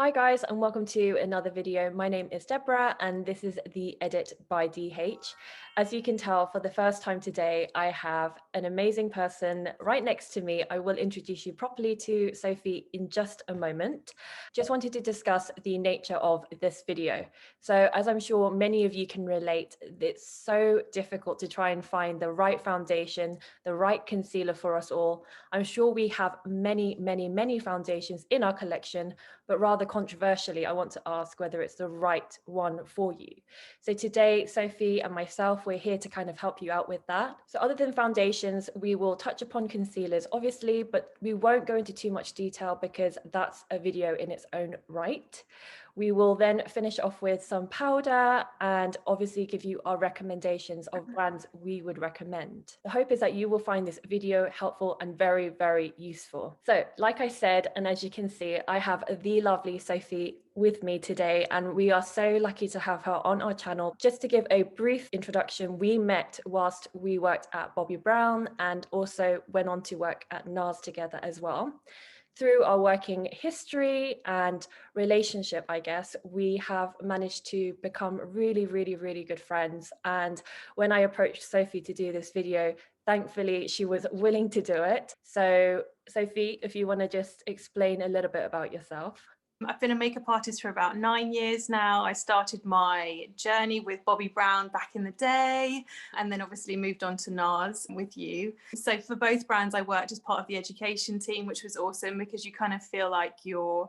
Hi guys, and welcome to another video. My name is Deborah and this is the Edit by DH. As you can tell, for the first time today, I have an amazing person right next to me. I will introduce you properly to Sophie in just a moment. Just wanted to discuss the nature of this video. So as I'm sure many of you can relate, it's so difficult to try and find the right foundation, the right concealer for us all. I'm sure we have many foundations in our collection, but rather controversially, I want to ask whether it's the right one for you. So today, Sophie and myself, we're here to kind of help you out with that. So other than foundations, we will touch upon concealers, obviously, but we won't go into too much detail because that's a video in its own right. We will then finish off with some powder and obviously give you our recommendations of brands we would recommend. The hope is that you will find this video helpful and very useful. So like I said, and as you can see, I have the lovely Sophie with me today, and we are so lucky to have her on our channel. Just to give a brief introduction, we met whilst we worked at Bobbi Brown and also went on to work at Nars together as well. Through our working history and relationship, I guess, we have managed to become really good friends. And when I approached Sophie to do this video, thankfully she was willing to do it. So Sophie, if you want to just explain a little bit about yourself. I've been a makeup artist for about 9 years now. I started my journey with Bobbi Brown back in the day, and then obviously moved on to NARS with you. So for both brands, I worked as part of the education team, which was awesome because you kind of feel like you're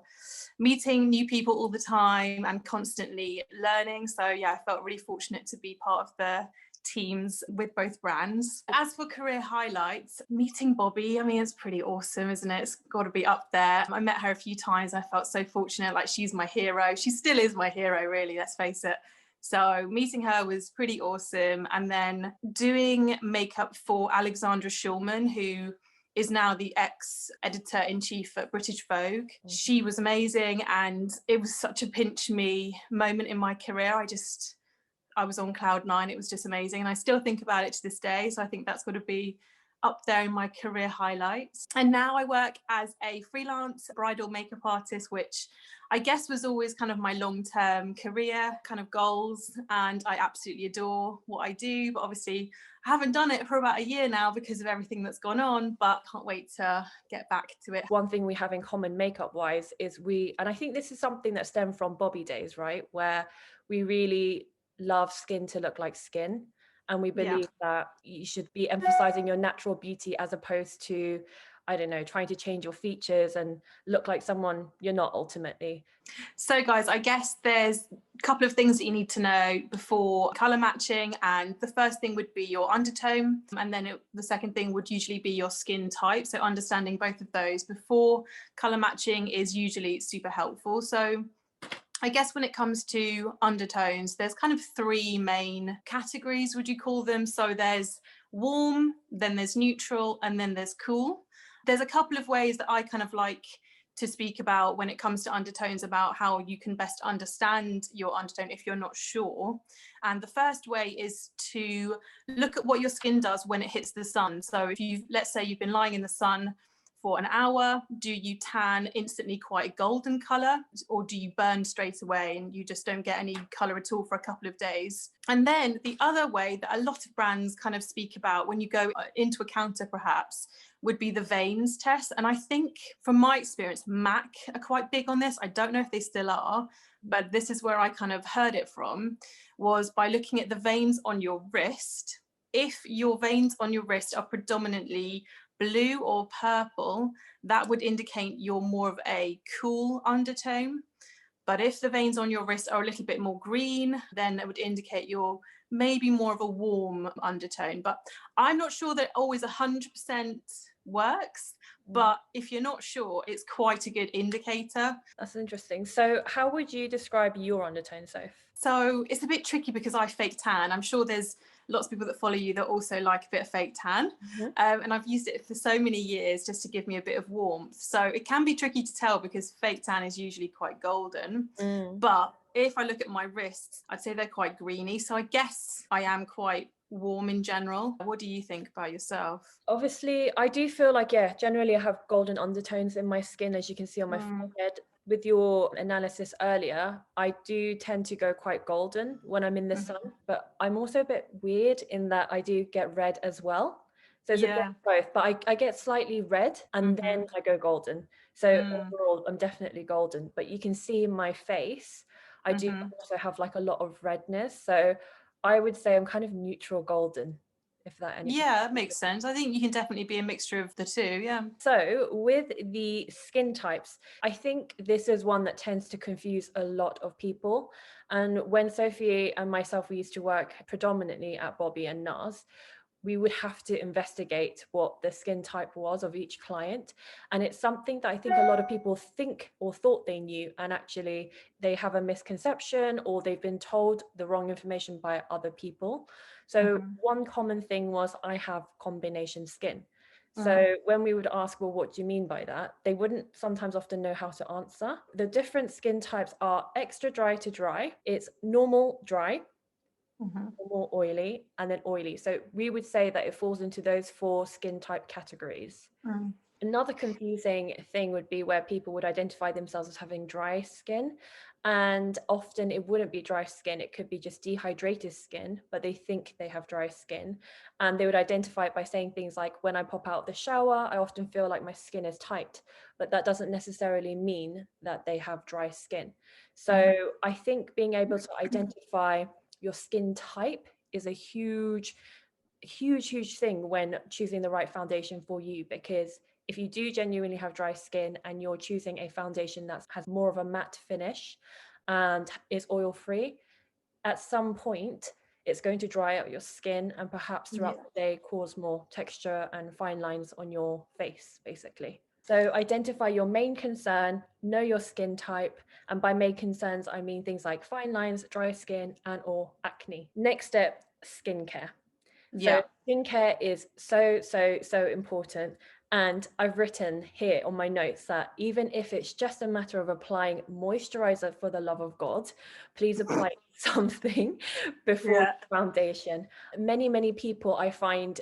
meeting new people all the time and constantly learning. So yeah, I felt really fortunate to be part of the teams with both brands. As for career highlights, meeting Bobbi, I mean, it's pretty awesome, isn't it? It's got to be up there. I met her a few times. I felt so fortunate, like she's my hero. She still is my hero, really, let's face it. So meeting her was pretty awesome. And then doing makeup for 𝕕𝕤𝕚𝕓𝕤𝕖, who is now the ex-editor-in-chief at British Vogue. She was amazing, and it was such a pinch me moment in my career. I was on cloud nine. It was just amazing. And I still think about it to this day. So I think that's got to be up there in my career highlights. And now I work as a freelance bridal makeup artist, which I guess was always kind of my long-term career kind of goals. And I absolutely adore what I do. But obviously I haven't done it for about a year now because of everything that's gone on, but can't wait to get back to it. One thing we have in common makeup wise is and I think this is something that stemmed from Bobbi days, right? Where we really love skin to look like skin. And we believe that you should be emphasizing your natural beauty as opposed to, I don't know, trying to change your features and look like someone you're not ultimately. So guys, I guess there's a couple of things that you need to know before color matching. And the first thing would be your undertone. And then the second thing would usually be your skin type. So understanding both of those before color matching is usually super helpful. So I guess when it comes to undertones, there's kind of three main categories, would you call them? So there's warm, then there's neutral, and then there's cool. There's a couple of ways that I kind of like to speak about when it comes to undertones, about how you can best understand your undertone if you're not sure. And the first way is to look at what your skin does when it hits the sun. So if let's say you've been lying in the sun for an hour, do you tan instantly quite a golden color, or do you burn straight away and you just don't get any color at all for a couple of days? And then the other way that a lot of brands kind of speak about when you go into a counter perhaps would be the veins test. And I think from my experience, MAC are quite big on this. I don't know if they still are, but this is where I kind of heard it from, was by looking at the veins on your wrist. If your veins on your wrist are predominantly blue or purple, that would indicate you're more of a cool undertone. But if the veins on your wrist are a little bit more green, then it would indicate you're maybe more of a warm undertone. But I'm not sure that always 100% works. But if you're not sure, it's quite a good indicator. That's interesting. So how would you describe your undertone, Soph? So it's a bit tricky because I fake tan. I'm sure there's lots of people that follow you that also like a bit of fake tan. And I've used it for so many years just to give me a bit of warmth. So it can be tricky to tell because fake tan is usually quite golden. But if I look at my wrists, I'd say they're quite greeny. So I guess I am quite warm in general. What do you think about yourself? Obviously, I do feel like, yeah, generally I have golden undertones in my skin, as you can see on my forehead. with your analysis earlier, I do tend to go quite golden when I'm in the sun, but I'm also a bit weird in that I do get red as well. So it's a bit Yeah. of both, but I get slightly red and then I go golden. So overall, I'm definitely golden, but you can see in my face, I do also have like a lot of redness. So I would say I'm kind of neutral golden, if that anything. Yeah, that makes sense. I think you can definitely be a mixture of the two. Yeah. So with the skin types, I think this is one that tends to confuse a lot of people. And when Sophie and myself, we used to work predominantly at Bobbi and Nars, we would have to investigate what the skin type was of each client. And it's something that I think a lot of people think or thought they knew, and actually they have a misconception or they've been told the wrong information by other people. So one common thing was, I have combination skin. So when we would ask, well, what do you mean by that? They wouldn't sometimes often know how to answer. The different skin types are extra dry to dry. It's normal dry, more oily, and then oily. So we would say that it falls into those 4 skin type categories. Another confusing thing would be where people would identify themselves as having dry skin, and often it wouldn't be dry skin, it could be just dehydrated skin, but they think they have dry skin, and they would identify it by saying things like, when I pop out the shower, I often feel like my skin is tight, but that doesn't necessarily mean that they have dry skin. So I think being able to identify your skin type is a huge thing when choosing the right foundation for you, because if you do genuinely have dry skin and you're choosing a foundation that has more of a matte finish and is oil free, at some point it's going to dry out your skin and perhaps throughout the day cause more texture and fine lines on your face, basically. So identify your main concern, know your skin type, and by main concerns, I mean things like fine lines, dry skin, and or acne. Next step, skincare. So skincare is so important. And I've written here on my notes that even if it's just a matter of applying moisturizer, for the love of God, please apply something before foundation. Many people I find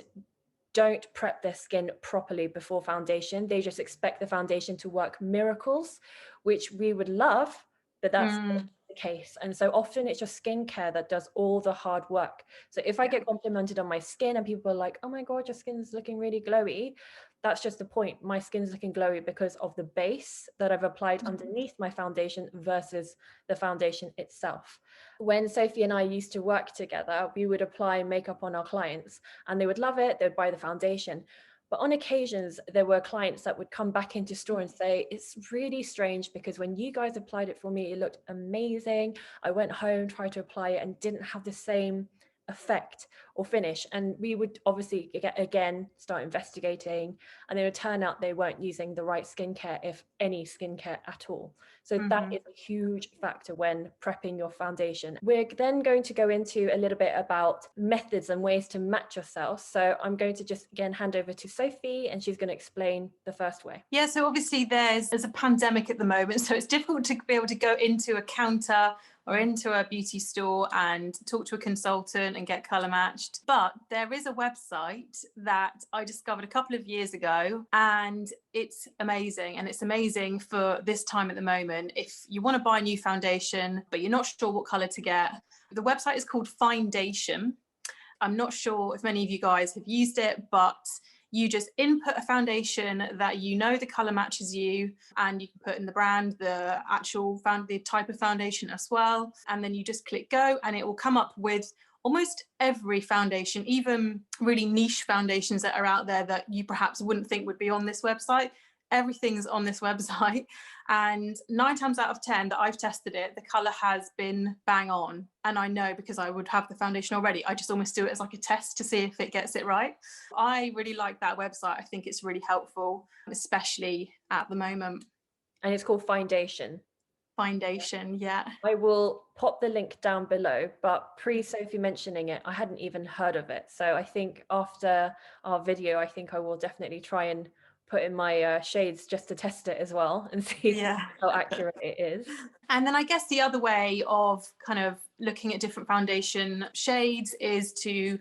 don't prep their skin properly before foundation. They just expect the foundation to work miracles, which we would love, but that's not the case. And so often it's your skincare that does all the hard work. So if I get complimented on my skin and people are like, oh my God, your skin's looking really glowy, that's just the point. My skin's looking glowy because of the base that I've applied underneath my foundation versus the foundation itself. When Sophie and I used to work together, we would apply makeup on our clients and they would love it. They'd buy the foundation. But on occasions, there were clients that would come back into store and say, it's really strange because when you guys applied it for me, it looked amazing. I went home, tried to apply it and didn't have the same effect or finish. And we would obviously again start investigating, and it would turn out they weren't using the right skincare, if any skincare at all. So that is a huge factor when prepping your foundation. We're then going to go into a little bit about methods and ways to match yourself. So I'm going to just again hand over to Sophie and she's going to explain the first way. Yeah, so obviously there's a pandemic at the moment, so it's difficult to be able to go into a counter or into a beauty store and talk to a consultant and get colour matched. But there is a website that I discovered a couple of years ago and it's amazing. And it's amazing for this time at the moment. If you want to buy a new foundation, but you're not sure what colour to get, the website is called Foundation. I'm not sure if many of you guys have used it, but you just input a foundation that you know the color matches you, and you can put in the brand, the type of foundation as well. And then you just click go and it will come up with almost every foundation, even really niche foundations that are out there that you perhaps wouldn't think would be on this website. Everything's on this website, and 9 times out of 10 that I've tested it, the color has been bang on. And I know because I would have the foundation already, I just almost do it as like a test to see if it gets it right. I really like that website. I think it's really helpful, especially at the moment. And it's called Foundation. Foundation, yeah. I will pop the link down below, but pre-Sophie mentioning it, I hadn't even heard of it. So I think after our video, I think I will definitely try and put in my shades just to test it as well and see how accurate it is. And then I guess the other way of kind of looking at different foundation shades is to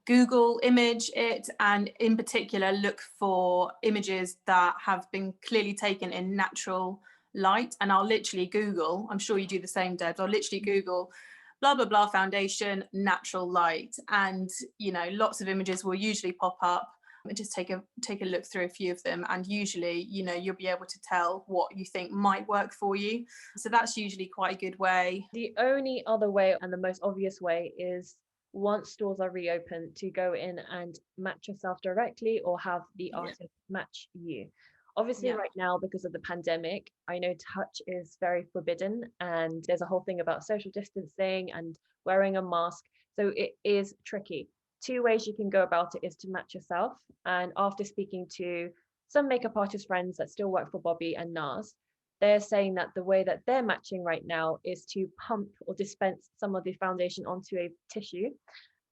Google image it, and in particular look for images that have been clearly taken in natural light, and I'll literally Google, I'm sure you do the same, Debs, I'll literally Google blah blah blah foundation natural light, and you know, lots of images will usually pop up, and just take a look through a few of them, and usually, you know, you'll be able to tell what you think might work for you. So that's usually quite a good way. The only other way, and the most obvious way, is once stores are reopened, to go in and match yourself directly or have the artist match you. Obviously, right now, because of the pandemic, I know touch is very forbidden, and there's a whole thing about social distancing and wearing a mask. So it is tricky. Two ways you can go about it is to match yourself. And after speaking to some makeup artist friends that still work for Bobbi and Nars, they're saying that the way that they're matching right now is to pump or dispense some of the foundation onto a tissue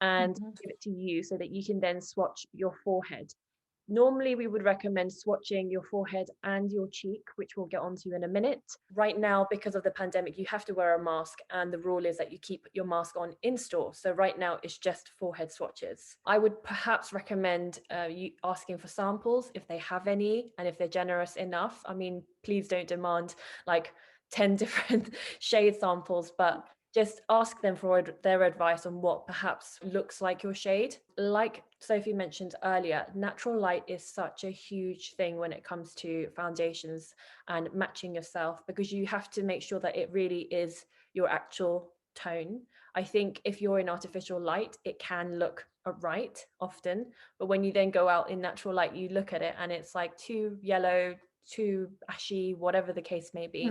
and give it to you so that you can then swatch your forehead. Normally, we would recommend swatching your forehead and your cheek, which we'll get onto in a minute. Right now, because of the pandemic, you have to wear a mask, and the rule is that you keep your mask on in store. So right now, it's just forehead swatches. I would perhaps recommend you asking for samples if they have any, and if they're generous enough. I mean, please don't demand like 10 different shade samples, but just ask them for their advice on what perhaps looks like your shade. Like Sophie mentioned earlier, natural light is such a huge thing when it comes to foundations and matching yourself, because you have to make sure that it really is your actual tone. I think if you're in artificial light, it can look right often, but when you then go out in natural light, you look at it and it's like too yellow, too ashy, whatever the case may be.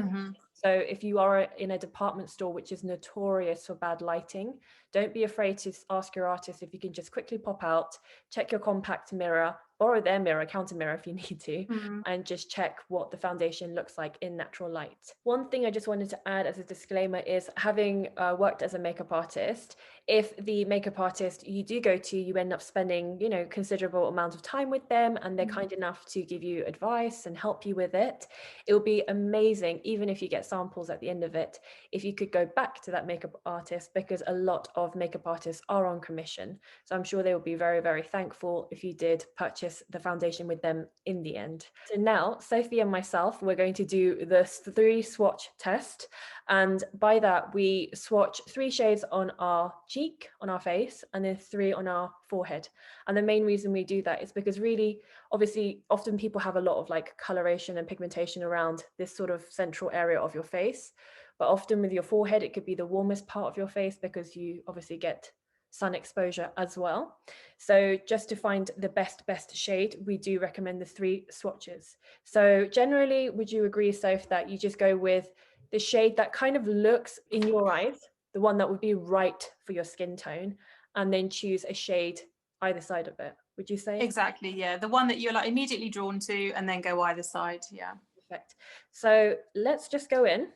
So if you are in a department store which is notorious for bad lighting, don't be afraid to ask your artist if you can just quickly pop out, check your compact mirror, borrow their mirror, counter mirror if you need to, and just check what the foundation looks like in natural light. One thing I just wanted to add as a disclaimer is, having worked as a makeup artist, if the makeup artist you do go to, you end up spending, you know, considerable amount of time with them, and they're kind enough to give you advice and help you with it, it will be amazing, even if you get samples at the end of it, if you could go back to that makeup artist, because a lot of makeup artists are on commission. So I'm sure they will be very, very thankful if you did purchase the foundation with them in the end. So now, Sophie and myself, we're going to do the 3 swatch test. And by that, we swatch 3 shades on our cheek, on our face, and then 3 on our forehead. And the main reason we do that is because really, obviously, often people have a lot of like coloration and pigmentation around this sort of central area of your face. But often with your forehead, it could be the warmest part of your face because you obviously get sun exposure as well. So just to find the best shade, we do recommend the 3 swatches. So generally, would you agree, Soph, that you just go with the shade that kind of looks in your eyes, the one that would be right for your skin tone, and then choose a shade either side of it, would you say? Exactly, yeah. The one that you're like immediately drawn to, and then go either side, yeah. Perfect. So let's just go in.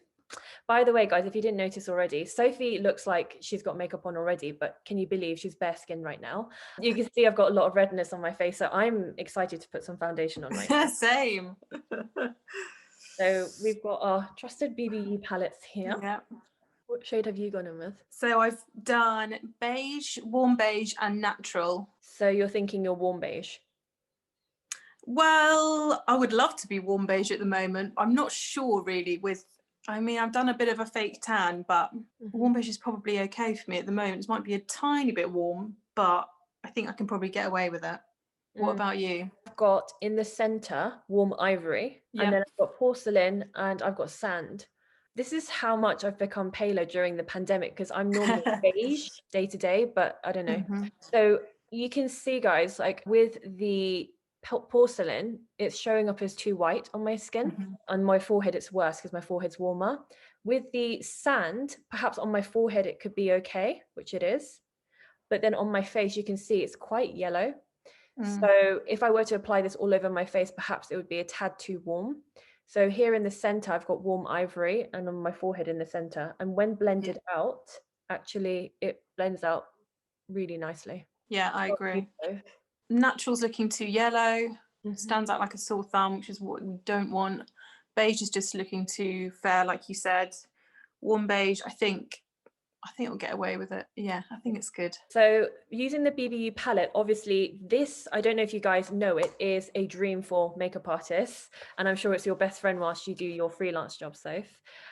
By the way, guys, if you didn't notice already, Sophie looks like she's got makeup on already, but can you believe she's bare skin right now? You can see I've got a lot of redness on my face, so I'm excited to put some foundation on right now. Same. So we've got our trusted BBE palettes here. Yeah. What shade have you gone in with? So I've done beige, warm beige, and natural. So you're thinking you're warm beige? Well, I would love to be warm beige at the moment. I'm not sure really with, I mean, I've done a bit of a fake tan, but warm beige is probably okay for me at the moment. It might be a tiny bit warm, but I think I can probably get away with it. What about you? I've got in the center warm ivory, and then I've got porcelain, and I've got sand. This is how much I've become paler during the pandemic, because I'm normally beige day to day, but I don't know. So you can see, guys, like with the porcelain, it's showing up as too white on my skin. On my forehead, it's worse because my forehead's warmer. With the sand, perhaps on my forehead, it could be okay, which it is. But then on my face, you can see it's quite yellow. So if I were to apply this all over my face, perhaps it would be a tad too warm. So here in the center, I've got warm ivory, and on my forehead in the center. And when blended out, actually, it blends out really nicely. Yeah, I agree. Natural's looking too yellow, stands out like a sore thumb, which is what we don't want. Beige is just looking too fair, like you said. Warm beige, I think I think it'll get away with it. Yeah, I think it's good. So using the BBU palette, obviously this, I don't know if you guys know it, is a dream for makeup artists. And I'm sure it's your best friend whilst you do your freelance job, Soph.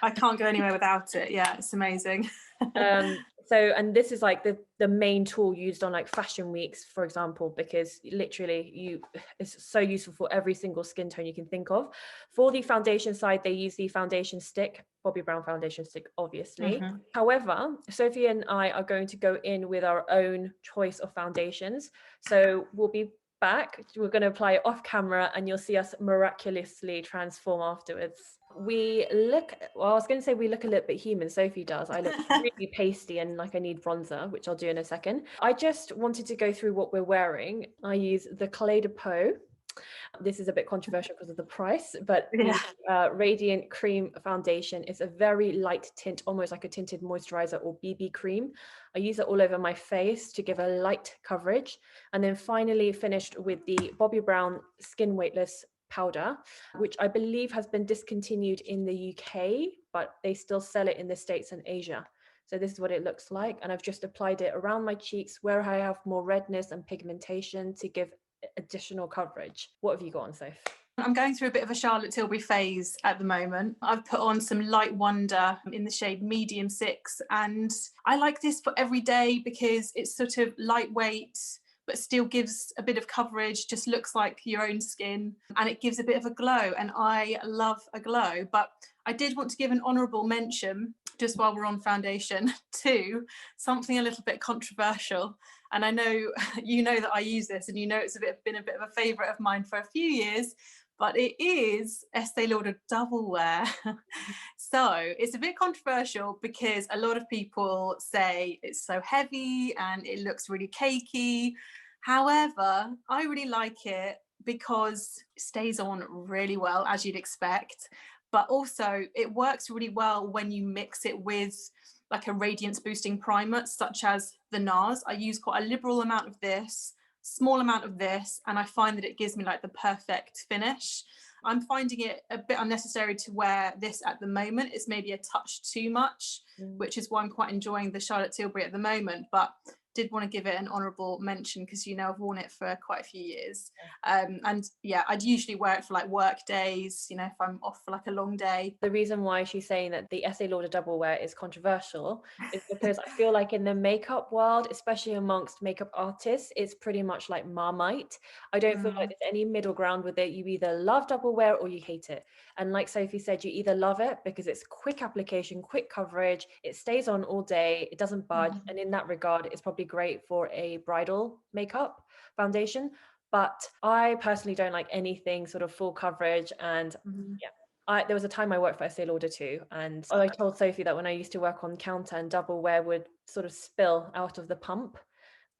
I can't go anywhere without it. Yeah, it's amazing. And this is like the main tool used on like fashion weeks, for example, because literally it's so useful for every single skin tone you can think of. For the foundation side, they use the foundation stick, Bobbi Brown foundation stick, obviously. Mhm. However, Sophie and I are going to go in with our own choice of foundations. So we'll be back. We're going to apply it off camera and you'll see us miraculously transform afterwards. We look, well, I was going to say we look a little bit human. Sophie does. I look really pasty and like I need bronzer, which I'll do in a second. I just wanted to go through what we're wearing. I use the 𝕗𝕠𝕘𝕚𝕚. This is a bit controversial because of the price, but Yeah. the Radiant Cream Foundation is a very light tint, almost like a tinted moisturizer or BB cream. I use it all over my face to give a light coverage. And then finally finished with the Bobbi Brown Skin Weightless powder, which I believe has been discontinued in the UK, but they still sell it in the States and Asia. So this is what it looks like. And I've just applied it around my cheeks where I have more redness and pigmentation to give additional coverage. What have you got on, Soph? I'm going through a bit of a Charlotte Tilbury phase at the moment. I've put on some Light Wonder in the shade Medium 6, and I like this for every day because it's sort of lightweight, but still gives a bit of coverage, just looks like your own skin, and it gives a bit of a glow, and I love a glow. But I did want to give an honourable mention, just while we're on foundation, to something a little bit controversial. And I know you know that I use this, and you know it's been a bit of a favourite of mine for a few years, but it is Estee Lauder Double Wear. So it's a bit controversial because a lot of people say it's so heavy and it looks really cakey. However, I really like it because it stays on really well, as you'd expect, but also it works really well when you mix it with like a radiance boosting primer, such as the Nars. I use quite a liberal amount of this, small amount of this, and I find that it gives me like the perfect finish. I'm finding it a bit unnecessary to wear this at the moment. It's maybe a touch too much, which is why I'm quite enjoying the Charlotte Tilbury at the moment, but did want to give it an honourable mention because, you know, I've worn it for quite a few years. And yeah, I'd usually wear it for like work days, you know, if I'm off for like a long day. The reason why she's saying that the Estee Lauder Double Wear is controversial is because I feel like in the makeup world, especially amongst makeup artists, it's pretty much like Marmite. I don't feel like there's any middle ground with it. You either love double wear or you hate it. And like Sophie said, you either love it because it's quick application, quick coverage, it stays on all day, it doesn't budge. And in that regard, it's probably great for a bridal makeup foundation. But I personally don't like anything sort of full coverage. And yeah, there was a time I worked for Estee Lauder too, and I told Sophie that when I used to work on counter and double wear would sort of spill out of the pump,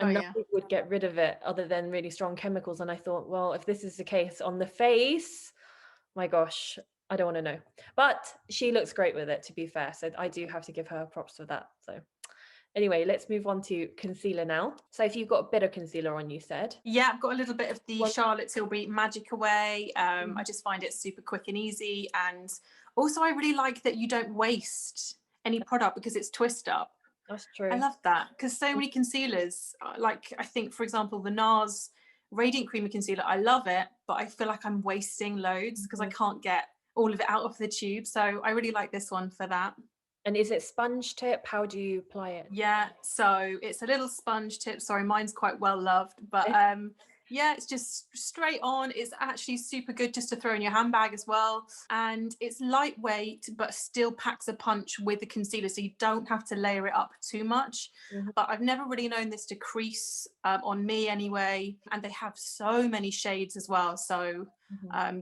and nothing would get rid of it other than really strong chemicals. And I thought, well, if this is the case on the face, my gosh, I don't want to know. But she looks great with it, to be fair. So I do have to give her props for that. So anyway, let's move on to concealer now. So if you've got a bit of concealer on, you said. Yeah, I've got a little bit of the Charlotte Tilbury Magic Away. I just find it super quick and easy. And also I really like that you don't waste any product because it's twist up. That's true. I love that because so many concealers, like I think, for example, the Nars Radiant Creamy Concealer, I love it, but I feel like I'm wasting loads because I can't get all of it out of the tube. So I really like this one for that. And is it sponge tip? How do you apply it? Yeah, so it's a little sponge tip. Sorry, mine's quite well loved, but yeah, it's just straight on. It's actually super good just to throw in your handbag as well. And it's lightweight, but still packs a punch with the concealer. So you don't have to layer it up too much. But I've never really known this to crease on me anyway. And they have so many shades as well. So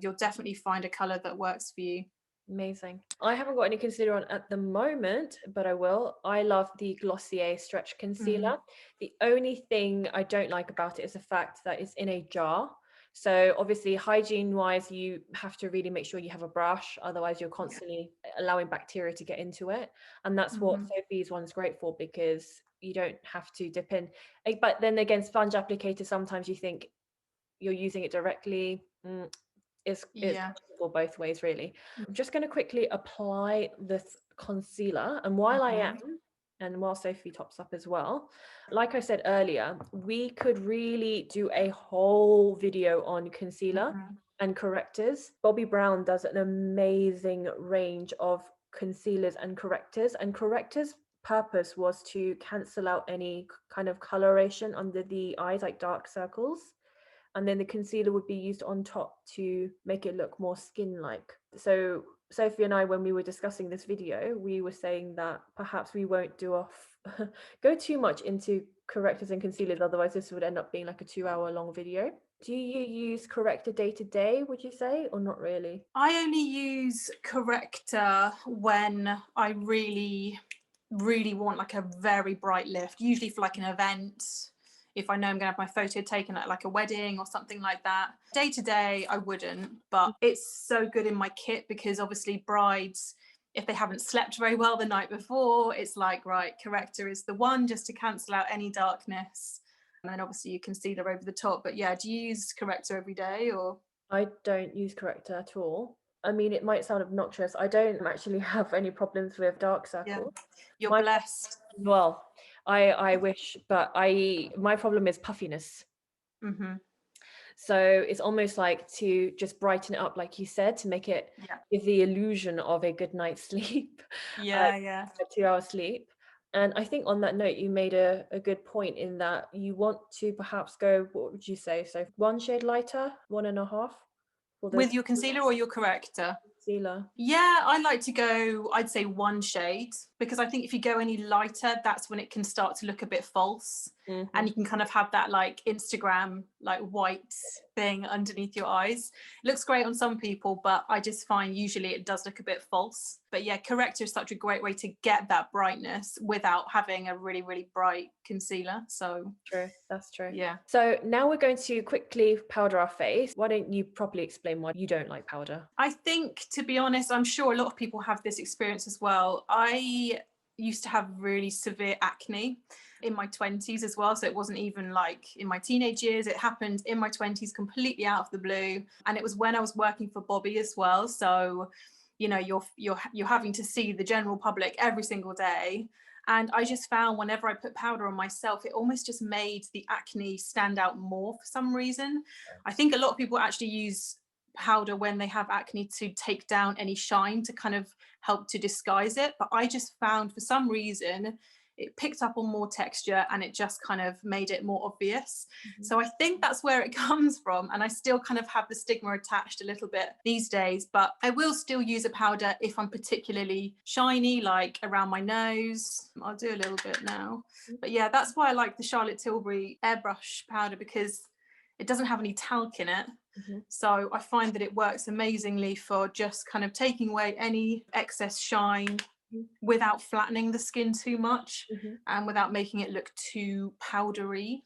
you'll definitely find a color that works for you. Amazing. I haven't got any concealer on at the moment, but I will. I love the Glossier Stretch Concealer. The only thing I don't like about it is the fact that it's in a jar. So obviously hygiene-wise, you have to really make sure you have a brush. Otherwise, you're constantly allowing bacteria to get into it. And that's what Sophie's one's great for because you don't have to dip in. But then again, sponge applicator, sometimes you think you're using it directly. It's for both ways, really. I'm just going to quickly apply this concealer, and while I am, and while Sophie tops up as well. Like I said earlier, we could really do a whole video on concealer and correctors. Bobbi Brown does an amazing range of concealers and correctors purpose was to cancel out any kind of coloration under the eyes, like dark circles, and then the concealer would be used on top to make it look more skin-like. So Sophie and I, when we were discussing this video, we were saying that perhaps we won't go too much into correctors and concealers, otherwise this would end up being like a 2-hour long video. Do you use corrector day to day, would you say, or not really? I only use corrector when I really want like a very bright lift, usually for like an event, if I know I'm gonna have my photo taken at like a wedding or something like that. Day to day I wouldn't, but it's so good in my kit because obviously brides, if they haven't slept very well the night before, it's like, right, corrector is the one just to cancel out any darkness. And then obviously you concealer over the top. But yeah, do you use corrector every day or? I don't use corrector at all. I mean, it might sound obnoxious. I don't actually have any problems with dark circles. Yeah, you're blessed. Well, I wish, but my problem is puffiness. So it's almost like to just brighten it up, like you said, to make it give the illusion of a good night's sleep. A 2-hour sleep. And I think on that note, you made a good point in that you want to perhaps go, what would you say? So 1 shade lighter, 1.5? With your concealer or your corrector? Concealer. Yeah, I like to go, I'd say 1 shade, because I think if you go any lighter, that's when it can start to look a bit false. And you can kind of have that like Instagram, like white thing underneath your eyes. It looks great on some people, but I just find usually it does look a bit false. But yeah, corrector is such a great way to get that brightness without having a really, really bright concealer. So true, that's true. Yeah. So now we're going to quickly powder our face. Why don't you properly explain why you don't like powder? I think, to be honest, I'm sure a lot of people have this experience as well. I used to have really severe acne in my 20s as well, so it wasn't even like in my teenage years. It happened in my 20s, completely out of the blue, and it was when I was working for Bobbi as well. So you know, you're having to see the general public every single day, and I just found whenever I put powder on myself, it almost just made the acne stand out more for some reason. I think a lot of people actually use powder when they have acne to take down any shine, to kind of help to disguise it, but I just found for some reason it picked up on more texture and it just kind of made it more obvious. So I think that's where it comes from, and I still kind of have the stigma attached a little bit these days, but I will still use a powder if I'm particularly shiny, like around my nose. I'll do a little bit now, but yeah, that's why I like the Charlotte Tilbury airbrush powder, because it doesn't have any talc in it. So I find that it works amazingly for just kind of taking away any excess shine without flattening the skin too much and without making it look too powdery.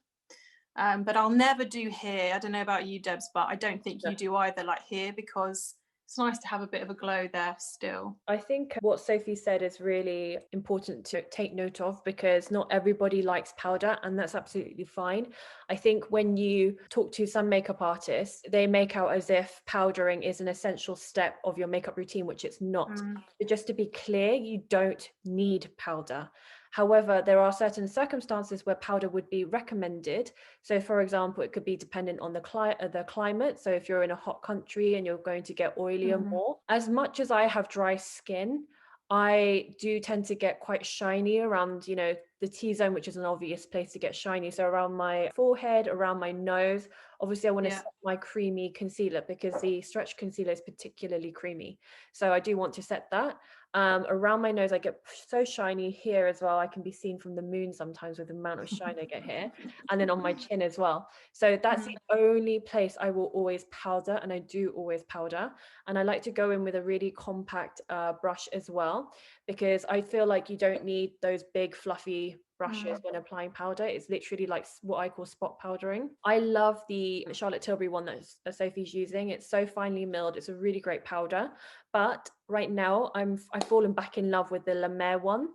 But I'll never do hair. I don't know about you, Debs, but I don't think you do either, like hair, because it's nice to have a bit of a glow there still. I think what Sophie said is really important to take note of, because not everybody likes powder, and that's absolutely fine. I think when you talk to some makeup artists, they make out as if powdering is an essential step of your makeup routine, which it's not. But just to be clear, you don't need powder. However, there are certain circumstances where powder would be recommended. So for example, it could be dependent on the climate. So if you're in a hot country and you're going to get oilier more. As much as I have dry skin, I do tend to get quite shiny around, you know, the T-zone, which is an obvious place to get shiny. So around my forehead, around my nose. Obviously, I want to set my creamy concealer, because the stretch concealer is particularly creamy. So I do want to set that. Around my nose, I get so shiny here as well. I can be seen from the moon sometimes with the amount of shine I get here, and then on my chin as well. So that's the only place I will always powder, and I do always powder. And I like to go in with a really compact brush as well, because I feel like you don't need those big fluffy brushes when applying powder. It's literally like what I call spot powdering. I love the Charlotte Tilbury one that Sophie's using. It's so finely milled. It's a really great powder. But right now I've fallen back in love with the 𝕕𝕚𝕓𝕒 one.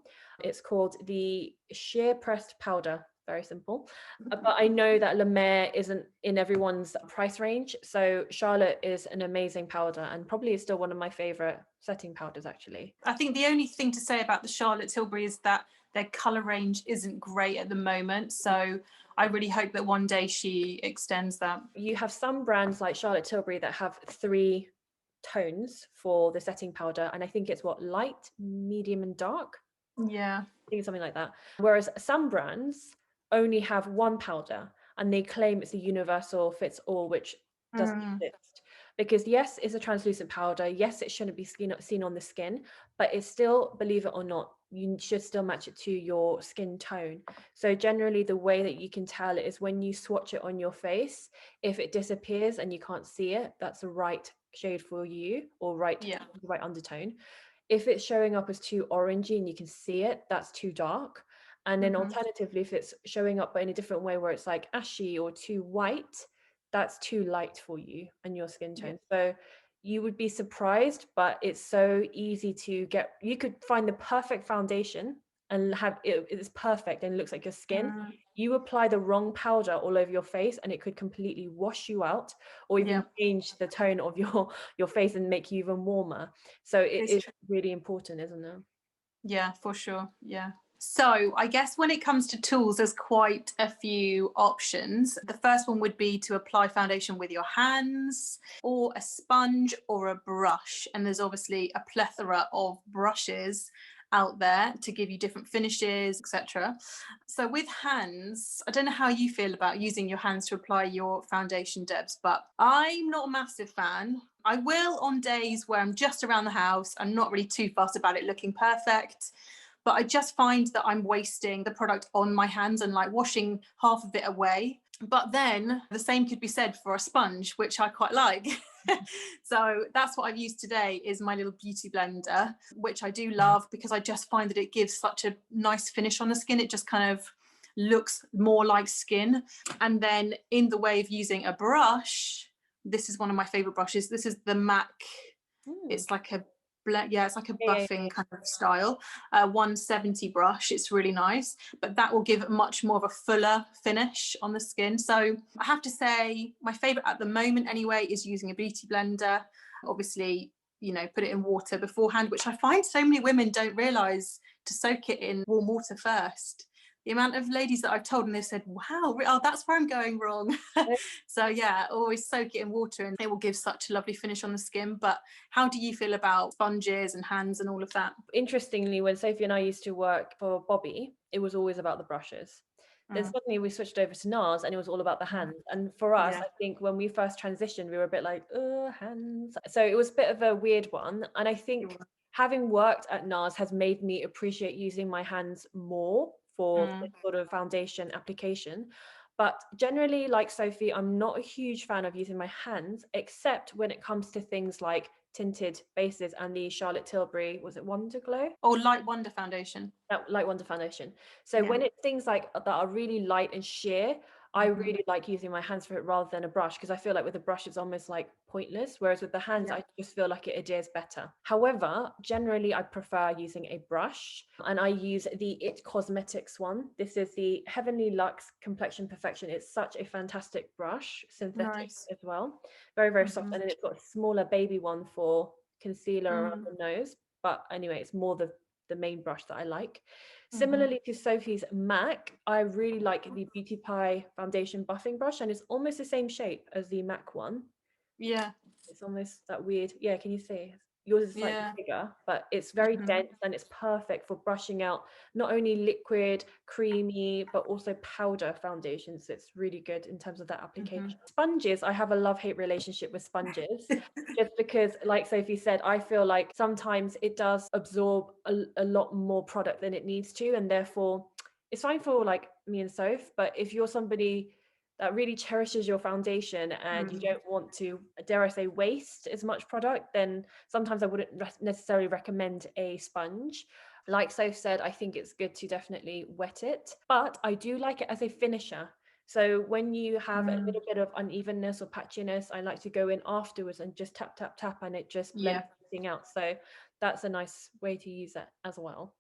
It's called the sheer pressed powder. Very simple. But I know that 𝕕𝕚𝕓 isn't in everyone's price range. So Charlotte is an amazing powder, and probably is still one of my favorite setting powders, actually. I think the only thing to say about the Charlotte Tilbury is that their colour range isn't great at the moment. So I really hope that one day she extends that. You have some brands like Charlotte Tilbury that have 3 tones for the setting powder, and I think it's what, light, medium and dark? Yeah. I think it's something like that. Whereas some brands only have 1 powder and they claim it's a universal fits all, which doesn't exist. Because yes, it's a translucent powder. Yes, it shouldn't be seen on the skin, but it's still, believe it or not, you should still match it to your skin tone. So generally the way that you can tell it is when you swatch it on your face. If it disappears and you can't see it, that's the right shade for you, or right undertone. If it's showing up as too orangey and you can see it, that's too dark. And then alternatively, if it's showing up but in a different way where it's like ashy or too white, that's too light for you and your skin tone. So you would be surprised, but it's so easy to get. You could find the perfect foundation and have it's perfect and it looks like your skin. You apply the wrong powder all over your face and it could completely wash you out, or even change the tone of your face and make you even warmer. So it is really important, isn't it? Yeah, for sure. Yeah. So I guess when it comes to tools, there's quite a few options. The first one would be to apply foundation with your hands, or a sponge, or a brush. And there's obviously a plethora of brushes out there to give you different finishes, etc. So with hands, I don't know how you feel about using your hands to apply your foundation, Debs, but I'm not a massive fan. I will on days where I'm just around the house. I'm not really too fussed about it looking perfect, but I just find that I'm wasting the product on my hands and like washing half of it away. But then the same could be said for a sponge, which I quite like. So that's what I've used today, is my little beauty blender, which I do love because I just find that it gives such a nice finish on the skin. It just kind of looks more like skin. And then in the way of using a brush, this is one of my favorite brushes. This is the MAC. It's like a it's like a buffing kind of style, 170 brush. It's really nice, but that will give much more of a fuller finish on the skin. So I have to say my favorite at the moment anyway is using a beauty blender. Obviously, you know, put it in water beforehand, which I find so many women don't realize to soak it in warm water first. The amount of ladies that I've told and they've said, wow, oh, that's where I'm going wrong. So yeah, always soak it in water and it will give such a lovely finish on the skin. But how do you feel about sponges and hands and all of that? Interestingly, when Sophie and I used to work for Bobbi, it was always about the brushes. Then suddenly we switched over to Nars and it was all about the hands. And for us, I think when we first transitioned, we were a bit like, hands. So it was a bit of a weird one. And I think having worked at Nars has made me appreciate using my hands more for this sort of foundation application. But generally, like Sophie, I'm not a huge fan of using my hands, except when it comes to things like tinted bases and the Charlotte Tilbury, was it Wonder Glow? Or Light Wonder foundation. Light Wonder foundation. So when it's things like that are really light and sheer, I really like using my hands for it rather than a brush, because I feel like with a brush it's almost like pointless, whereas with the hands I just feel like it adheres better. However, generally I prefer using a brush, and I use the IT Cosmetics one. This is the Heavenly Luxe Complexion Perfection. It's such a fantastic brush, synthetic as well, very, very soft. And then it's got a smaller baby one for concealer around the nose, but anyway, it's more the main brush that I like. Similarly to Sophie's MAC, I really like the Beauty Pie foundation buffing brush, and it's almost the same shape as the MAC one. Yeah. It's almost that weird. Yeah, can you see? Yours is slightly bigger, but it's very dense and it's perfect for brushing out not only liquid, creamy, but also powder foundations. It's really good in terms of that application. Sponges, I have a love-hate relationship with sponges, just because, like Sophie said, I feel like sometimes it does absorb a lot more product than it needs to, and therefore it's fine for like me and Soph, but if you're somebody that really cherishes your foundation and you don't want to, dare I say, waste as much product, then sometimes I wouldn't necessarily recommend a sponge. Like Soph said, I think it's good to definitely wet it, but I do like it as a finisher. So when you have a little bit of unevenness or patchiness, I like to go in afterwards and just tap, tap, tap, and it just blends everything out. So that's a nice way to use it as well.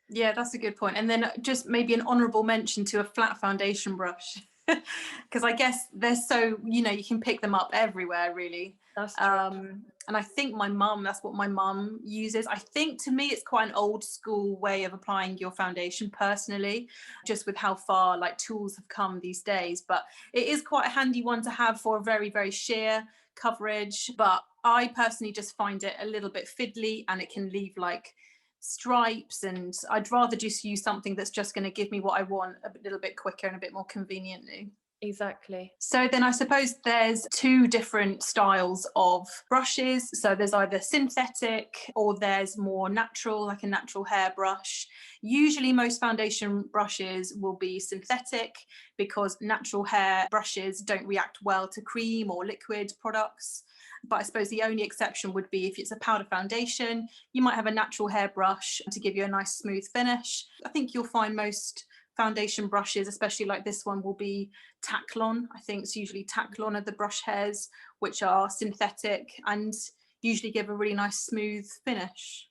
Yeah, that's a good point. And then just maybe an honourable mention to a flat foundation brush. Because I guess they're so, you know, you can pick them up everywhere really. That's true. And I think that's what my mum uses. I think to me, it's quite an old school way of applying your foundation personally, just with how far like tools have come these days. But it is quite a handy one to have for a very, very sheer coverage. But I personally just find it a little bit fiddly, and it can leave like stripes, and I'd rather just use something that's just going to give me what I want a little bit quicker and a bit more conveniently. Exactly. So then I suppose there's two different styles of brushes. So there's either synthetic or there's more natural, like a natural hair brush. Usually most foundation brushes will be synthetic because natural hair brushes don't react well to cream or liquid products. But I suppose the only exception would be if it's a powder foundation, you might have a natural hair brush to give you a nice smooth finish. I think you'll find most foundation brushes, especially like this one, will be Taklon. I think it's usually Taklon are the brush hairs, which are synthetic and usually give a really nice smooth finish.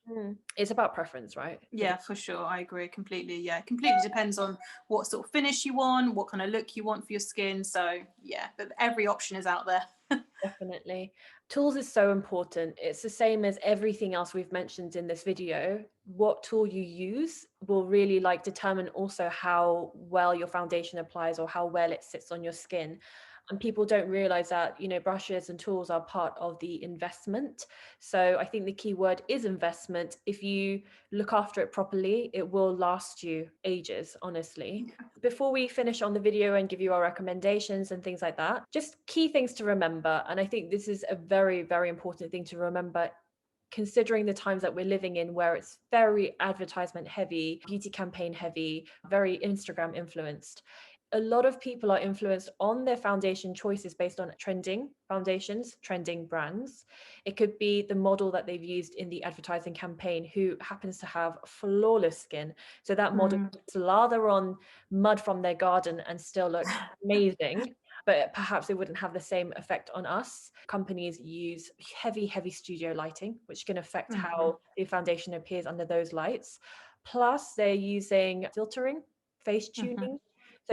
It's about preference, right? Yeah, for sure. I agree completely. Yeah, it completely depends on what sort of finish you want, what kind of look you want for your skin. So yeah, but every option is out there. Definitely. Tools is so important. It's the same as everything else we've mentioned in this video. What tool you use will really like determine also how well your foundation applies or how well it sits on your skin. And people don't realize that, you know, brushes and tools are part of the investment. So I think the key word is investment. If you look after it properly, it will last you ages, honestly. Yeah. Before we finish on the video and give you our recommendations and things like that, just key things to remember. And I think this is a very, very important thing to remember, considering the times that we're living in, where it's very advertisement heavy, beauty campaign heavy, very Instagram influenced. A lot of people are influenced on their foundation choices based on trending foundations, trending brands. It could be the model that they've used in the advertising campaign who happens to have flawless skin. So that model could slather on mud from their garden and still look amazing, but perhaps it wouldn't have the same effect on us. Companies use heavy, heavy studio lighting, which can affect how the foundation appears under those lights. Plus, they're using filtering, face tuning.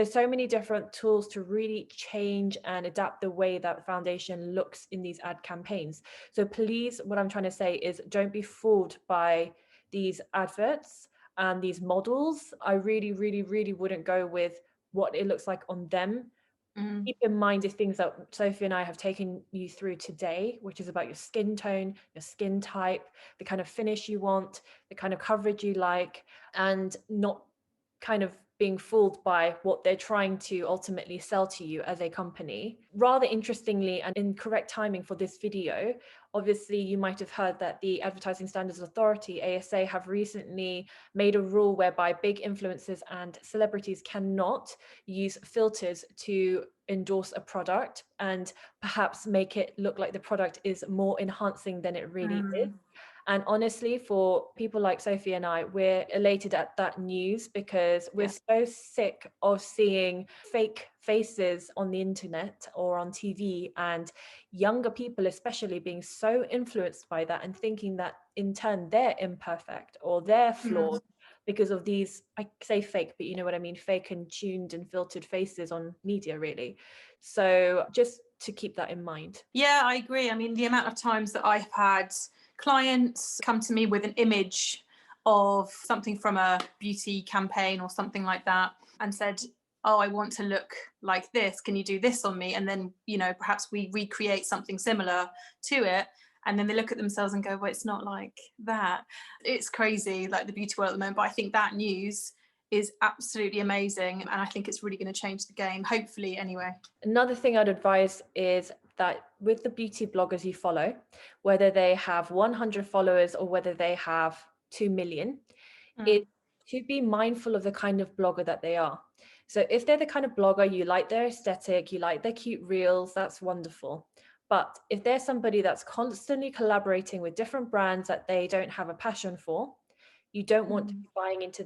So many different tools to really change and adapt the way that foundation looks in these ad campaigns. So please, what I'm trying to say is don't be fooled by these adverts and these models. I really, really, really wouldn't go with what it looks like on them. Keep in mind the things that Sophie and I have taken you through today, which is about your skin tone, your skin type, the kind of finish you want, the kind of coverage you like, and not kind of being fooled by what they're trying to ultimately sell to you as a company. Rather interestingly, and in correct timing for this video, obviously you might have heard that the Advertising Standards Authority, ASA, have recently made a rule whereby big influencers and celebrities cannot use filters to endorse a product and perhaps make it look like the product is more enhancing than it really is. And honestly, for people like Sophie and I, we're elated at that news because we're so sick of seeing fake faces on the internet or on TV, and younger people especially being so influenced by that and thinking that in turn they're imperfect or they're flawed because of these, I say fake, but you know what I mean, fake and tuned and filtered faces on media, really. So just to keep that in mind. Yeah, I agree. I mean, the amount of times that I've had clients come to me with an image of something from a beauty campaign or something like that and said, oh, I want to look like this. Can you do this on me? And then, you know, perhaps we recreate something similar to it. And then they look at themselves and go, well, it's not like that. It's crazy, like the beauty world at the moment. But I think that news is absolutely amazing. And I think it's really going to change the game, hopefully, anyway. Another thing I'd advise is that with the beauty bloggers you follow, whether they have 100 followers or whether they have 2 million, is to be mindful of the kind of blogger that they are. So if they're the kind of blogger, you like their aesthetic, you like their cute reels, that's wonderful. But if there's somebody that's constantly collaborating with different brands that they don't have a passion for, you don't want to be buying into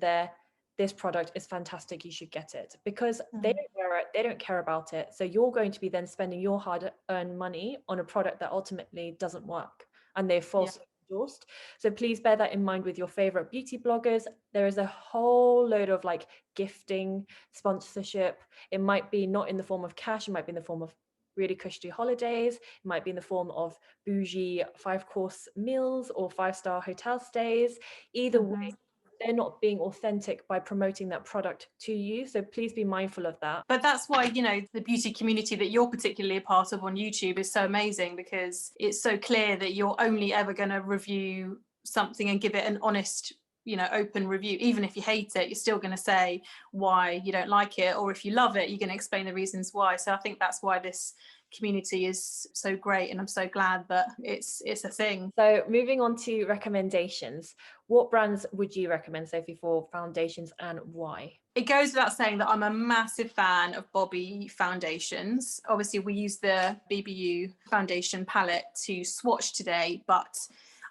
this product is fantastic, you should get it, because they don't wear it, they don't care about it. So you're going to be then spending your hard-earned money on a product that ultimately doesn't work and they're falsely endorsed. So please bear that in mind with your favorite beauty bloggers. There is a whole load of like gifting, sponsorship. It might be not in the form of cash, it might be in the form of really cushy holidays. It might be in the form of bougie 5-course meals or 5-star hotel stays. Either way, they're not being authentic by promoting that product to you. So please be mindful of that. But that's why, you know, the beauty community that you're particularly a part of on YouTube is so amazing, because it's so clear that you're only ever going to review something and give it an honest, you know, open review. Even if you hate it, you're still going to say why you don't like it, or if you love it, you're going to explain the reasons why. So I think that's why this community is so great, and I'm so glad that it's a thing. So moving on to recommendations, what brands would you recommend, Sophie, for foundations, and why? It goes without saying that I'm a massive fan of Bobbi foundations. Obviously we use the BBU foundation palette to swatch today, but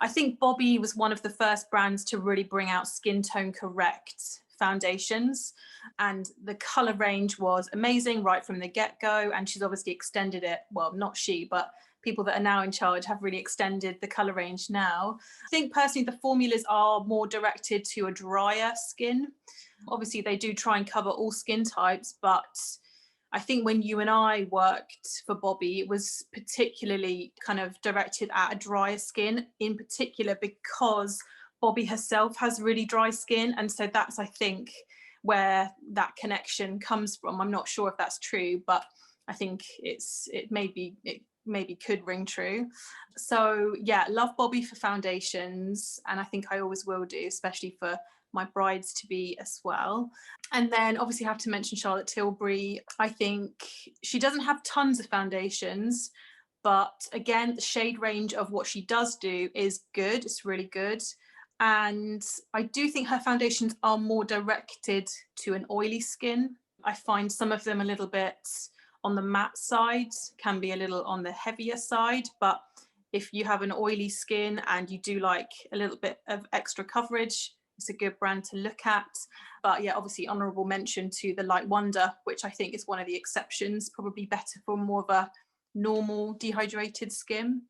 I think Bobbi was one of the first brands to really bring out skin tone correct foundations, and the color range was amazing right from the get-go, and she's obviously extended it. Well, not she, but people that are now in charge have really extended the color range now. I think personally the formulas are more directed to a drier skin. Obviously they do try and cover all skin types, but I think when you and I worked for Bobbi, it was particularly kind of directed at a drier skin, in particular because Bobbi herself has really dry skin, and so that's, I think, where that connection comes from. I'm not sure if that's true, but I think it maybe could ring true. So yeah, love Bobbi for foundations, and I think I always will do, especially for my brides to be as well. And then obviously I have to mention Charlotte Tilbury. I think she doesn't have tons of foundations, but again, the shade range of what she does do is good. It's really good. And I do think her foundations are more directed to an oily skin. I find some of them a little bit on the matte side, can be a little on the heavier side, but if you have an oily skin and you do like a little bit of extra coverage, it's a good brand to look at. But yeah, obviously honourable mention to the Light Wonder, which I think is one of the exceptions, probably better for more of a normal dehydrated skin.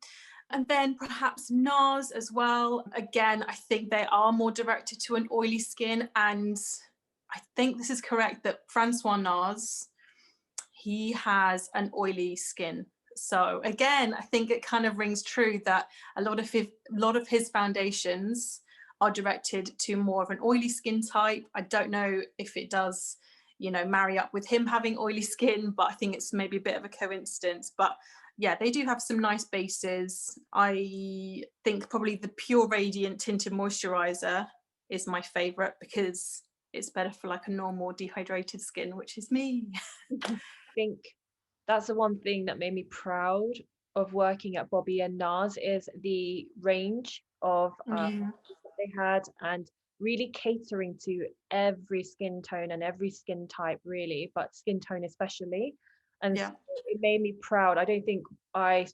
And then perhaps Nars as well. Again, I think they are more directed to an oily skin, and I think this is correct that Francois Nars, he has an oily skin. So again, I think it kind of rings true that a lot of his foundations are directed to more of an oily skin type. I don't know if it does, you know, marry up with him having oily skin, but I think it's maybe a bit of a coincidence. But yeah, they do have some nice bases. I think probably the Pure Radiant Tinted Moisturiser is my favourite, because it's better for like a normal dehydrated skin, which is me. I think that's the one thing that made me proud of working at Bobbi and Nars, is the range of they had, and really catering to every skin tone and every skin type really, but skin tone especially. And Yeah. so it made me proud. I don't think I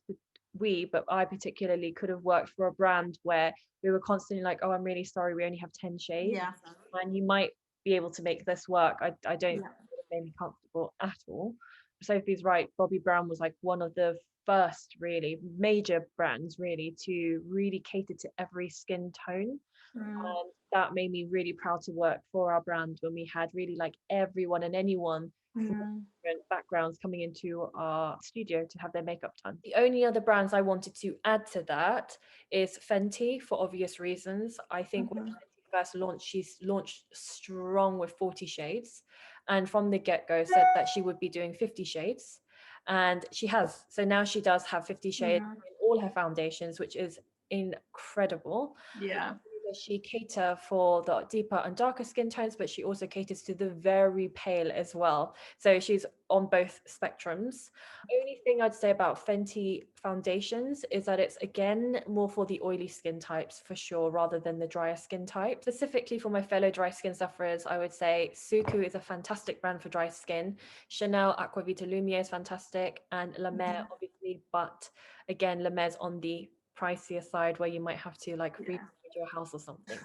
particularly could have worked for a brand where we were constantly like, oh, I'm really sorry, we only have 10 shades, Yeah. and you might be able to make this work. I don't Yeah. think it made me comfortable at all. Sophie's right, Bobbi Brown was like one of the first really major brands really to really cater to every skin tone. And that made me really proud to work for our brand, when we had really like everyone and anyone from different backgrounds coming into our studio to have their makeup done. The only other brands I wanted to add to that is Fenty, for obvious reasons. I think when Fenty first launched, she's launched strong with 40 shades, and from the get-go said that she would be doing 50 shades, and she has. So now she does have 50 shades in all her foundations, which is incredible. Yeah. She cater for the deeper and darker skin tones, but she also caters to the very pale as well. So she's on both spectrums. Only thing I'd say about Fenty foundations is that it's again more for the oily skin types for sure, rather than the drier skin type. Specifically for my fellow dry skin sufferers, I would say Suqqu is a fantastic brand for dry skin. Chanel Aquavita Lumiere is fantastic, and La Mer obviously, but again, La Mer's on the pricier side, where you might have to like your house or something.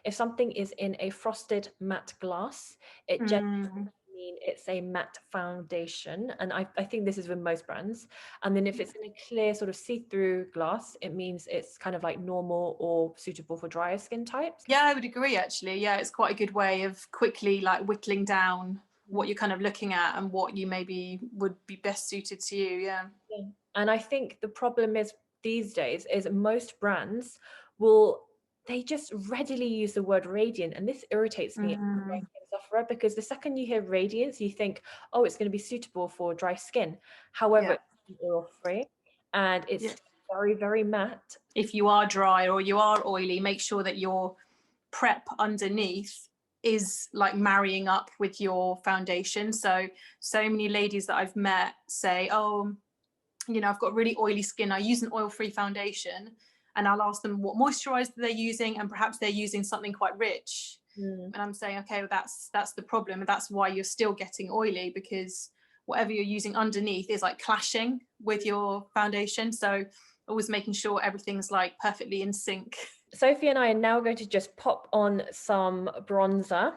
If something is in a frosted matte glass, it generally mean it's a matte foundation, and I think this is with most brands. And then if it's in a clear sort of see-through glass, it means it's kind of like normal or suitable for drier skin types. Yeah, I would agree actually. Yeah, it's quite a good way of quickly like whittling down what you're kind of looking at and what you maybe would be best suited to you. Yeah. And I think the problem is these days is most brands will, they just readily use the word radiant, and this irritates me because the second you hear radiance, you think, oh, it's going to be suitable for dry skin. However, it's oil free and it's very, very matte. If you are dry or you are oily, make sure that your prep underneath is like marrying up with your foundation. So many ladies that I've met say, oh, you know, I've got really oily skin, I use an oil-free foundation, and I'll ask them what moisturizer they're using, and perhaps they're using something quite rich. And I'm saying, okay, well, that's the problem, and that's why you're still getting oily, because whatever you're using underneath is like clashing with your foundation. So always making sure everything's like perfectly in sync. Sophie and I are now going to just pop on some bronzer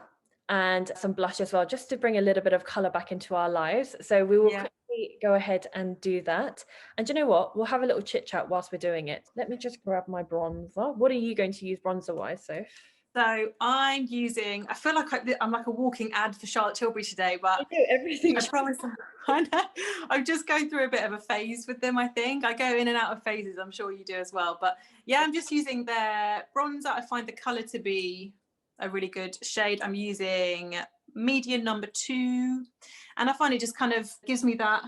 and some blush as well, just to bring a little bit of color back into our lives. So we will quickly go ahead and do that. And do you know what? We'll have a little chit chat whilst we're doing it. Let me just grab my bronzer. What are you going to use bronzer wise, Soph? So I'm using, I feel like I'm like a walking ad for Charlotte Tilbury today, but I do everything. I promise. I know. I'm just going through a bit of a phase with them, I think. I go in and out of phases, I'm sure you do as well. But yeah, I'm just using their bronzer. I find the colour to be a really good shade. I'm using medium number 2. And I find it just kind of gives me that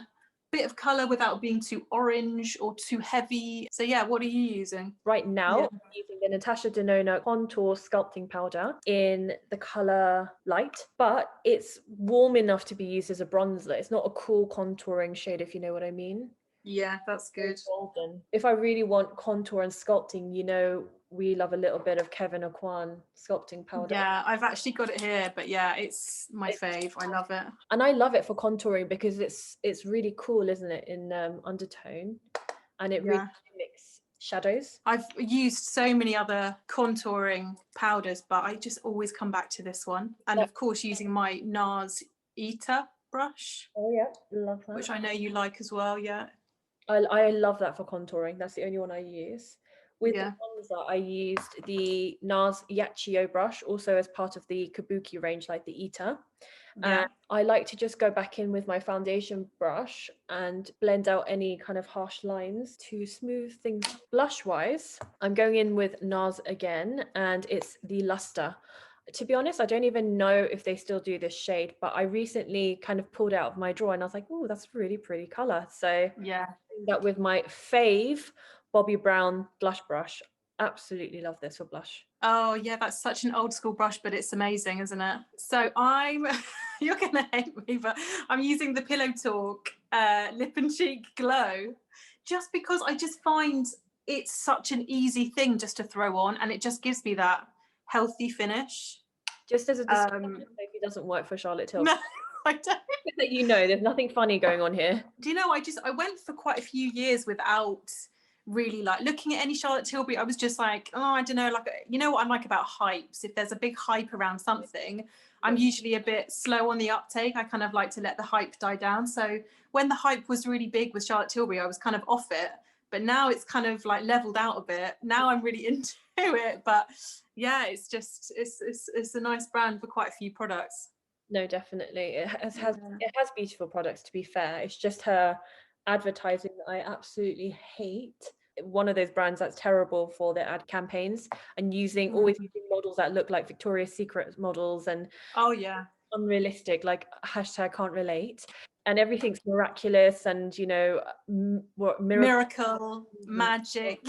bit of colour without being too orange or too heavy. So yeah, what are you using? Right now, I'm using the Natasha Denona Contour Sculpting Powder in the colour Light, but it's warm enough to be used as a bronzer. It's not a cool contouring shade, if you know what I mean. Yeah, that's good. Golden. If I really want contour and sculpting, you know, we love a little bit of Kevyn Aucoin sculpting powder. Yeah, I've actually got it here, but yeah, it's my fave. I love it. And I love it for contouring because it's really cool, isn't it, in undertone, and it really mimics shadows. I've used so many other contouring powders, but I just always come back to this one. And of course, using my Nars Oilier brush. Oh yeah, love that. Which I know you like as well. Yeah. I love that for contouring. That's the only one I use. With the bronzer, I used the Nars Oilier brush, also as part of the Kabuki range, like the 𝕊𝕠𝕟. And I like to just go back in with my foundation brush and blend out any kind of harsh lines to smooth things. Blush-wise, I'm going in with Nars again, and it's the Luster. To be honest, I don't even know if they still do this shade, but I recently kind of pulled out of my drawer and I was like, oh, that's a really pretty color. So yeah, that with my fave Bobbi Brown blush brush. Absolutely love this for blush. Oh yeah, that's such an old school brush, but it's amazing, isn't it? So I'm, you're gonna hate me, but I'm using the Pillow Talk Lip and Cheek Glow, just because I just find it's such an easy thing just to throw on, and it just gives me that healthy finish. Just as a disclaimer, Sophie doesn't work for Charlotte Tilbury. No, I don't. That you know, there's nothing funny going on here. Do you know, I went for quite a few years without really like looking at any Charlotte Tilbury. I was just like, oh, I don't know, like, you know what I'm like about hypes. If there's a big hype around something, I'm usually a bit slow on the uptake. I kind of like to let the hype die down. So when the hype was really big with Charlotte Tilbury, I was kind of off it. But now it's kind of like leveled out a bit. Now I'm really into it. But yeah, it's just it's a nice brand for quite a few products. No, definitely. It has beautiful products, to be fair. It's just her advertising that I absolutely hate. One of those brands that's terrible for their ad campaigns and always using models that look like Victoria's Secret models and unrealistic, like hashtag can't relate. And everything's miraculous and, you know, miracle, magic.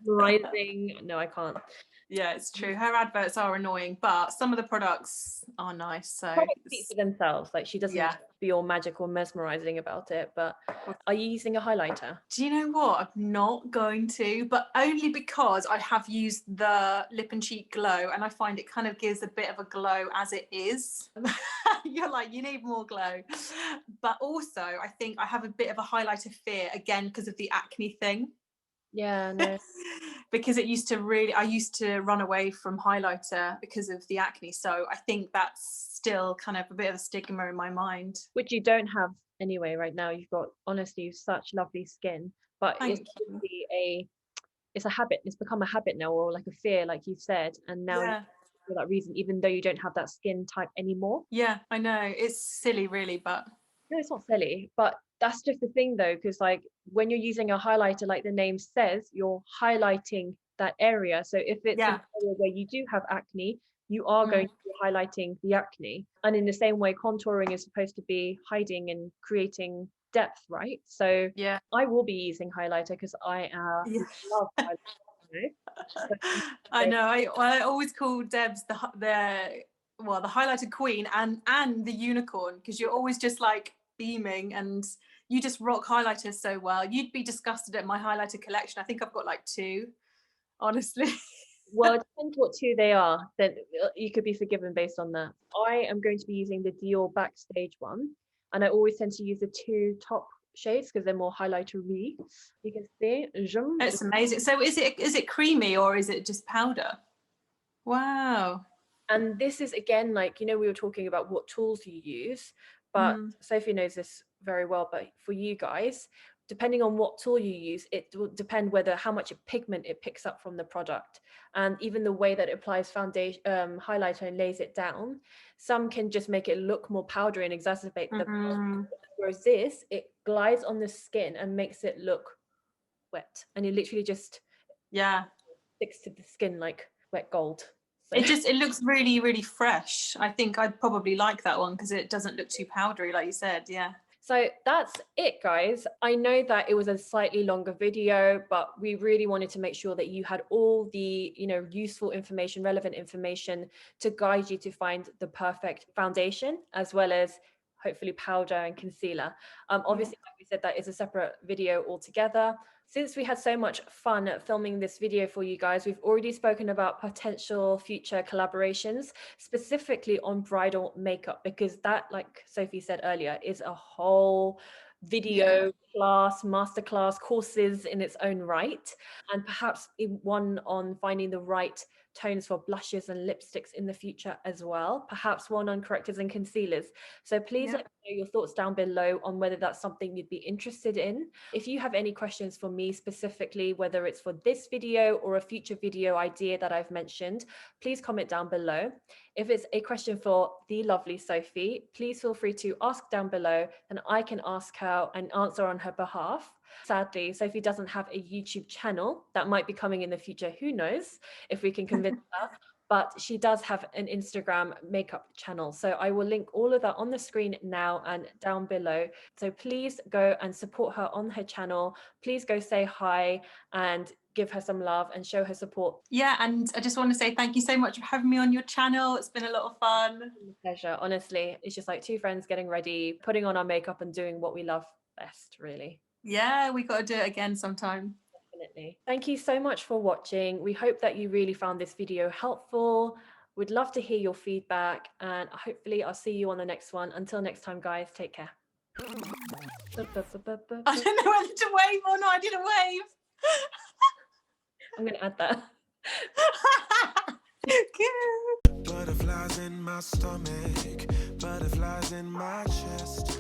Rising. No, I can't. Yeah, it's true. Her adverts are annoying, but some of the products are nice. So speak for themselves. Like, she doesn't be all magical, mesmerizing about it. But are you using a highlighter? Do you know what? I'm not going to, but only because I have used the Lip and Cheek Glow, and I find it kind of gives a bit of a glow as it is. You're like, you need more glow. But also, I think I have a bit of a highlighter fear again because of the acne thing. Yeah, no. Because I used to run away from highlighter because of the acne. So I think that's still kind of a bit of a stigma in my mind. Which you don't have anyway right now. You've got, honestly, such lovely skin. But it's a habit. It's become a habit now, or like a fear, like you said. And now for that reason, even though you don't have that skin type anymore. Yeah, I know. It's silly, really, but No, it's not silly, but that's just the thing though, because like when you're using a highlighter, like the name says, you're highlighting that area. So if it's an yeah. area where you do have acne, you are going Mm. to be highlighting the acne. And in the same way, contouring is supposed to be hiding and creating depth, right? So Yeah. I will be using highlighter because I Yeah. love highlighter. You know? I So, know. I always call Debs the highlighter queen and the unicorn, because you're always just like beaming, and you just rock highlighters so well. You'd be disgusted at my highlighter collection. I think I've got like 2, honestly. well, it depends what two they are. Then you could be forgiven based on that. I am going to be using the Dior Backstage one, and I always tend to use the 2 top shades because they're more highlighter-y. You can see, It's amazing. So is it creamy or is it just powder? Wow. and this is again like, you know, we were talking about what tools you use, but Mm. Sophie knows this very well. But for you guys, depending on what tool you use, it will depend whether how much pigment it picks up from the product, and even the way that it applies foundation, highlighter, and lays it down. Some can just make it look more powdery and exacerbate the, Mm. whereas this, it glides on the skin and makes it look wet, and it literally just Yeah. sticks to the skin like wet gold. So. It looks really, really fresh. I think I'd probably like that one because it doesn't look too powdery, like you said. Yeah. So that's it, guys. I know that it was a slightly longer video, but we really wanted to make sure that you had all the, you know, useful information, relevant information to guide you to find the perfect foundation, as well as hopefully powder and concealer. Obviously, like we said, that is a separate video altogether. Since we had so much fun filming this video for you guys, we've already spoken about potential future collaborations, specifically on bridal makeup, because that, like Sophie said earlier, is a whole video class, masterclass, courses in its own right, and perhaps one on finding the right tones for blushes and lipsticks in the future as well, perhaps one on correctors and concealers. So please let me know your thoughts down below on whether that's something you'd be interested in. If you have any questions for me specifically, whether it's for this video or a future video idea that I've mentioned, please comment down below. If it's a question for the lovely Sophie, please feel free to ask down below and I can ask her and answer on her behalf. Sadly, Sophie doesn't have a YouTube channel. That might be coming in the future. Who knows if we can convince her. But she does have an Instagram makeup channel. So I will link all of that on the screen now and down below. So please go and support her on her channel. Please go say hi and give her some love and show her support. Yeah, and I just want to say thank you so much for having me on your channel. It's been a lot of fun. Pleasure. Honestly, it's just like 2 friends getting ready, putting on our makeup and doing what we love best, really. Yeah, we got to do it again sometime. Definitely. Thank you so much for watching. We hope that you really found this video helpful. We'd love to hear your feedback, and hopefully I'll see you on the next one. Until next time, guys, take care. I don't know whether to wave or not. I did a wave. I'm going to add that. Cute. Butterflies in my stomach, butterflies in my chest.